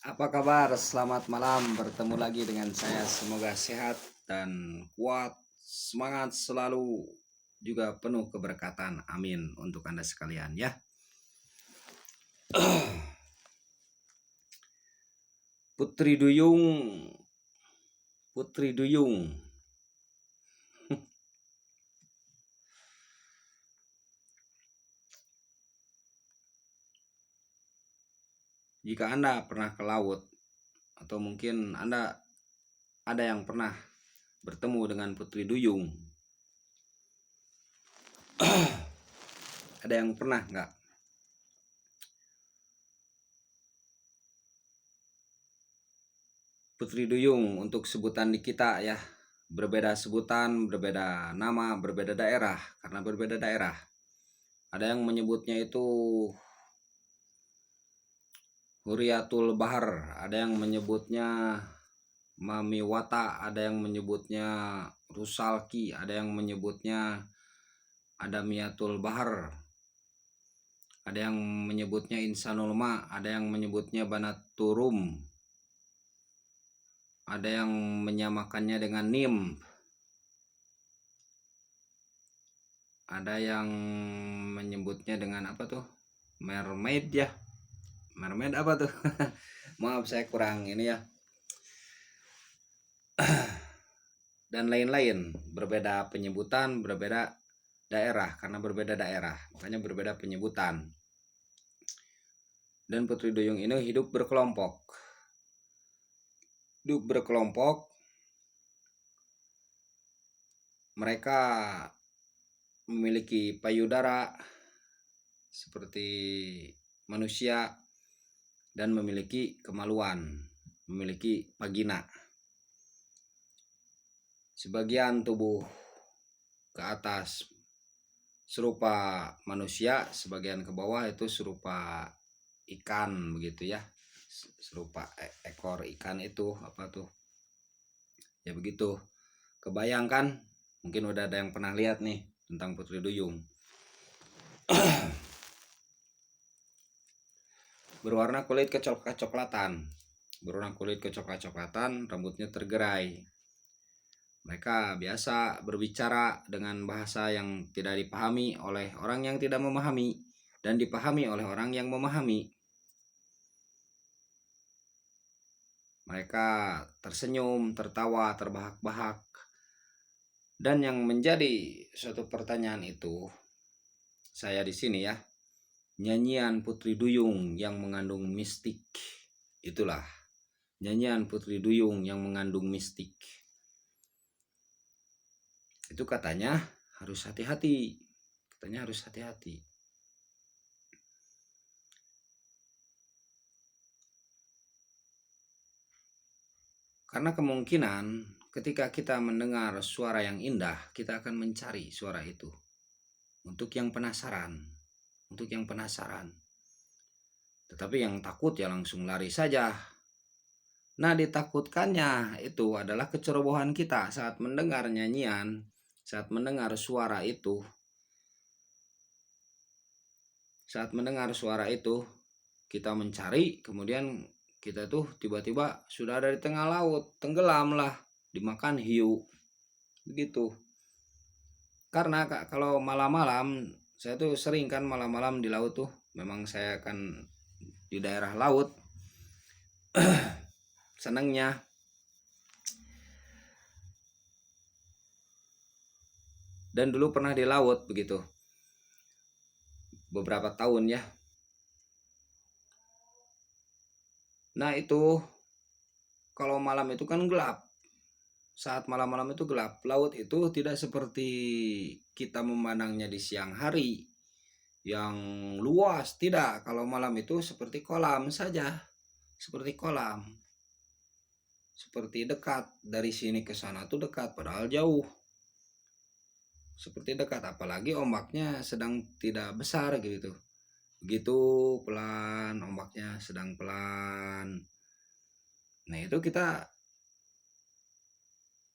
Apa kabar? Selamat malam. Bertemu lagi dengan saya. Semoga sehat dan kuat, semangat selalu, juga penuh keberkatan. Amin untuk Anda sekalian ya. Putri Duyung, Putri Duyung. Jika Anda pernah ke laut atau mungkin Anda ada yang pernah bertemu dengan Putri Duyung. Ada yang pernah nggak? Putri Duyung untuk sebutan di kita ya. Berbeda sebutan, berbeda nama, berbeda daerah. Karena berbeda daerah. Ada yang menyebutnya itu Huriatul Bahar, ada yang menyebutnya Mamiwata, ada yang menyebutnya Rusalki, ada yang menyebutnya Adamiatul Bahar, ada yang menyebutnya Insanul Ma, ada yang menyebutnya Banaturum, ada yang menyamakannya dengan Nim, ada yang menyebutnya dengan apa tuh? Mermaid ya. Mermaid apa tuh? Maaf saya kurang ini ya. Dan lain-lain, berbeda penyebutan, berbeda daerah, karena berbeda daerah makanya berbeda penyebutan. Dan Putri Duyung ini hidup berkelompok. Mereka memiliki payudara seperti manusia dan memiliki kemaluan, memiliki vagina. Sebagian tubuh ke atas serupa manusia, sebagian ke bawah itu serupa ikan begitu ya. Serupa ekor ikan itu apa tuh? Ya begitu. Kebayangkan? Mungkin udah ada yang pernah lihat nih tentang Putri Duyung. Berwarna kulit kecoklat-coklatan. Rambutnya tergerai. Mereka biasa berbicara dengan bahasa yang tidak dipahami oleh orang yang tidak memahami dan dipahami oleh orang yang memahami. Mereka tersenyum, tertawa, terbahak-bahak. Dan yang menjadi suatu pertanyaan itu, saya di sini ya, nyanyian Putri Duyung yang mengandung mistik. Itulah nyanyian Putri Duyung yang mengandung mistik. Itu katanya harus hati-hati. Karena kemungkinan ketika kita mendengar suara yang indah, kita akan mencari suara itu. Untuk yang penasaran. Tetapi yang takut ya langsung lari saja. Nah, ditakutkannya itu adalah kecerobohan kita saat mendengar nyanyian, saat mendengar suara itu. Kita mencari, kemudian kita tuh tiba-tiba sudah ada di tengah laut, tenggelam lah, dimakan hiu. Begitu. Karena kalau malam-malam, saya tuh sering kan malam-malam di laut tuh. Memang saya kan di daerah laut. Senangnya. Dan dulu pernah di laut begitu. Beberapa tahun ya. Nah itu kalau malam itu kan gelap. Saat malam-malam itu gelap. Laut itu tidak seperti kita memandangnya di siang hari yang luas. Tidak. Kalau malam itu seperti kolam saja. Seperti dekat. Dari sini ke sana tuh dekat padahal jauh. Seperti dekat, apalagi ombaknya sedang tidak besar gitu. Begitu pelan, ombaknya sedang pelan. Nah itu kita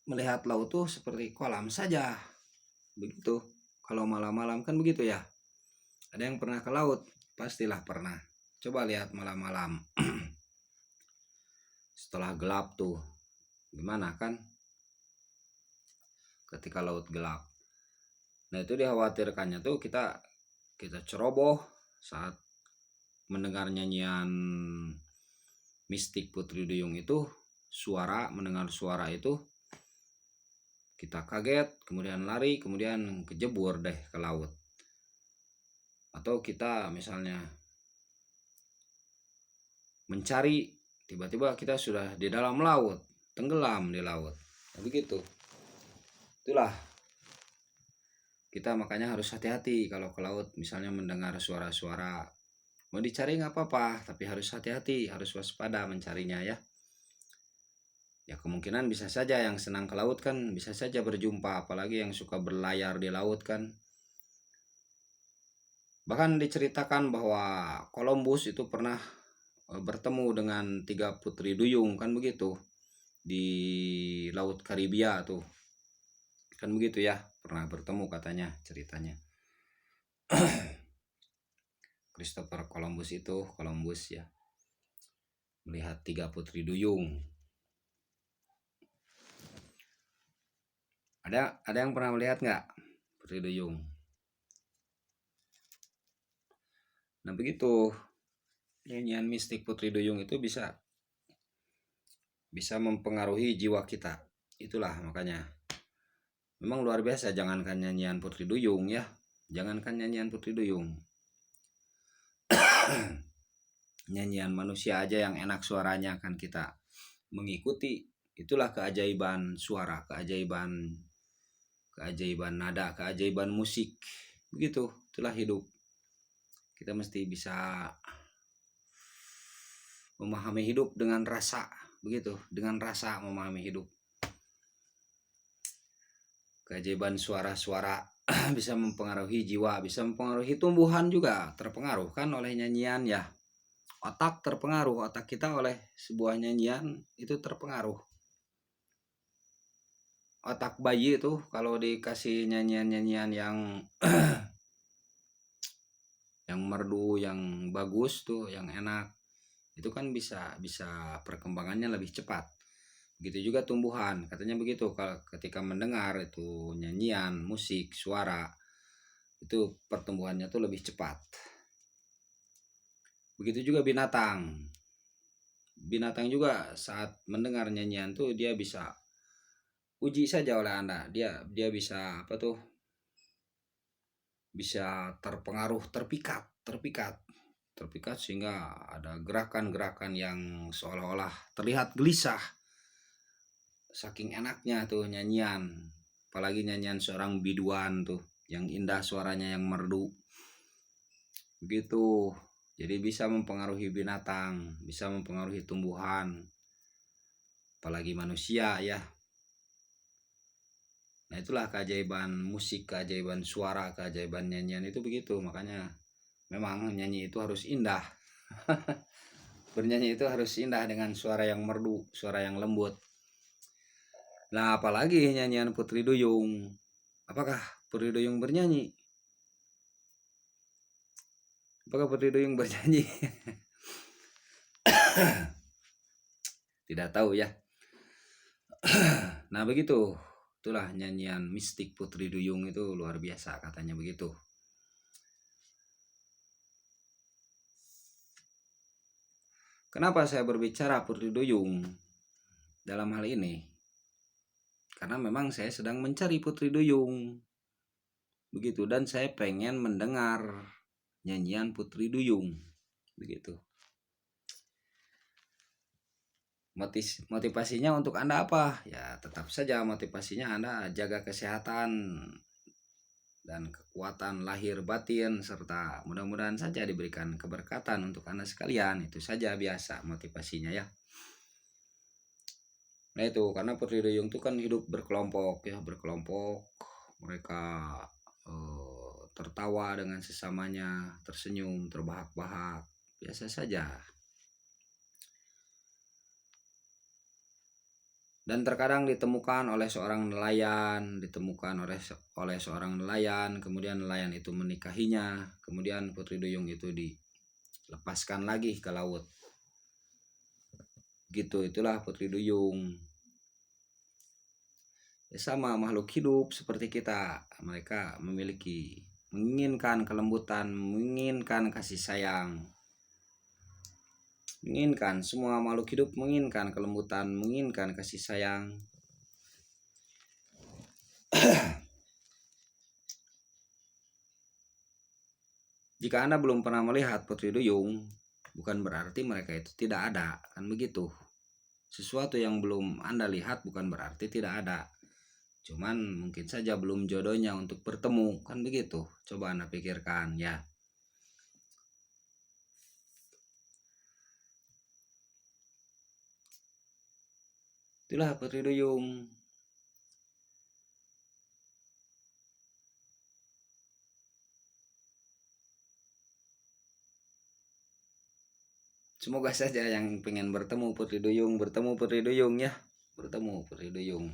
melihat laut tuh seperti kolam saja. Begitu. Kalau malam-malam kan begitu ya. Ada yang pernah ke laut? Pastilah pernah. Coba lihat malam-malam. setelah gelap tuh gimana kan ketika laut gelap. Nah itu dikhawatirkannya tuh kita ceroboh saat mendengar nyanyian mistik Putri Duyung itu, mendengar suara itu kita kaget, kemudian lari, kemudian kejebur deh ke laut. Atau kita misalnya mencari, tiba-tiba kita sudah di dalam laut, tenggelam di laut. Nah, begitu. Itulah kita makanya harus hati-hati kalau ke laut, misalnya mendengar suara-suara. Mau dicari nggak apa-apa, tapi harus hati-hati, harus waspada mencarinya ya. Ya kemungkinan bisa saja yang senang ke laut kan bisa saja berjumpa, apalagi yang suka berlayar di laut kan. Bahkan diceritakan bahwa Columbus itu pernah bertemu dengan 3 putri duyung kan begitu di Laut Karibia tuh. Kan begitu ya, pernah bertemu katanya ceritanya. Christopher Columbus ya melihat 3 putri duyung. Ada yang pernah melihat nggak putri duyung? Nah begitu, nyanyian mistik Putri Duyung itu bisa mempengaruhi jiwa kita. Itulah makanya memang luar biasa, jangankan nyanyian Putri Duyung ya, jangankan nyanyian Putri Duyung. Nyanyian manusia aja yang enak suaranya kan kita mengikuti. Itulah keajaiban suara, keajaiban nada, keajaiban musik. Begitu, itulah hidup. Kita mesti bisa memahami hidup dengan rasa, begitu, dengan rasa memahami hidup. Keajaiban suara-suara bisa mempengaruhi jiwa, bisa mempengaruhi tumbuhan juga, terpengaruh kan oleh nyanyian ya. Otak terpengaruh, otak kita oleh sebuah nyanyian itu terpengaruh. Otak bayi itu kalau dikasih nyanyian-nyanyian yang yang merdu, yang bagus tuh, yang enak, itu kan bisa perkembangannya lebih cepat. Begitu juga tumbuhan, katanya begitu, kalau ketika mendengar itu nyanyian, musik, suara, itu pertumbuhannya tuh lebih cepat. Begitu juga binatang juga saat mendengar nyanyian tuh dia bisa, uji saja oleh Anda, dia bisa bisa terpengaruh, terpikat sehingga ada gerakan-gerakan yang seolah-olah terlihat gelisah saking enaknya tuh nyanyian, apalagi nyanyian seorang biduan tuh yang indah suaranya, yang merdu begitu. Jadi bisa mempengaruhi binatang, bisa mempengaruhi tumbuhan, apalagi manusia ya. Nah itulah keajaiban musik, keajaiban suara, keajaiban nyanyian itu begitu. Makanya memang nyanyi itu harus indah. Bernyanyi itu harus indah dengan suara yang merdu, suara yang lembut. Nah apalagi nyanyian Putri Duyung. Apakah Putri Duyung bernyanyi? Apakah Putri Duyung bernyanyi? Tidak tahu ya. Nah begitu. Itulah nyanyian mistik Putri Duyung itu luar biasa katanya begitu. Kenapa saya berbicara Putri Duyung dalam hal ini? Karena memang saya sedang mencari Putri Duyung. Begitu, dan saya pengen mendengar nyanyian Putri Duyung. Begitu. Motivasinya untuk Anda apa? Ya tetap saja motivasinya Anda jaga kesehatan dan kekuatan lahir batin, serta mudah-mudahan saja diberikan keberkatan untuk Anda sekalian. Itu saja biasa motivasinya ya. Nah itu karena Putri Duyung itu kan hidup berkelompok ya, mereka tertawa dengan sesamanya, tersenyum, terbahak-bahak, biasa saja. Dan terkadang ditemukan oleh seorang nelayan, kemudian nelayan itu menikahinya, kemudian Putri Duyung itu dilepaskan lagi ke laut. gitu. Itulah Putri Duyung. Ya sama makhluk hidup seperti kita, mereka menginginkan kelembutan, menginginkan kasih sayang, menginginkan, semua makhluk hidup menginginkan kelembutan, menginginkan kasih sayang. Jika Anda belum pernah melihat Putri Duyung, bukan berarti mereka itu tidak ada, kan begitu. Sesuatu yang belum Anda lihat bukan berarti tidak ada. Cuman mungkin saja belum jodohnya untuk bertemu, kan begitu. Coba Anda pikirkan ya. Itulah Putri Duyung. Semoga saja yang pengen bertemu Putri Duyung ya. Bertemu Putri Duyung.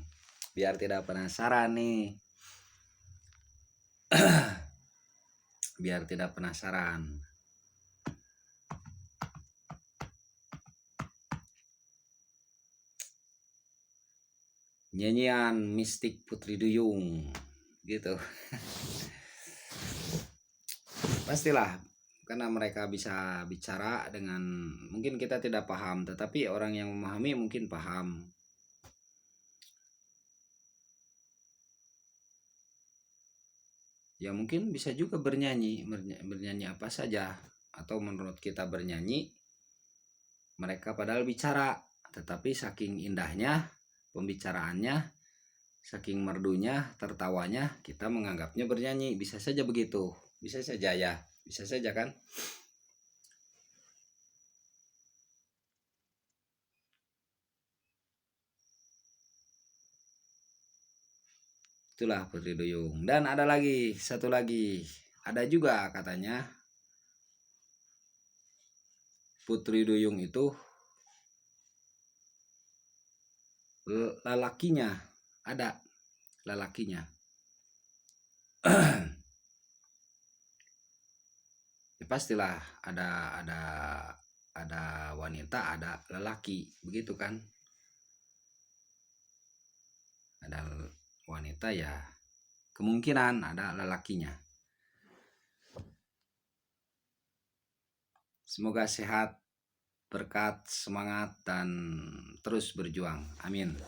Biar tidak penasaran nih. Biar tidak penasaran. Nyanyian mistik Putri Duyung gitu. Pastilah, karena mereka bisa bicara dengan, mungkin kita tidak paham, tetapi orang yang memahami mungkin paham. Ya mungkin bisa juga bernyanyi apa saja, atau menurut kita bernyanyi, mereka padahal bicara, tetapi saking indahnya pembicaraannya, saking merdunya tertawanya, kita menganggapnya bernyanyi. Bisa saja begitu, bisa saja ya, bisa saja kan. Itulah Putri Duyung. Dan ada lagi, satu lagi, ada juga katanya Putri Duyung itu lelakinya, ada lelakinya. Ya pastilah ada wanita, ada lelaki, begitu kan. Ada wanita ya, kemungkinan ada lelakinya. Semoga sehat, berkat, semangat, dan terus berjuang. Amin.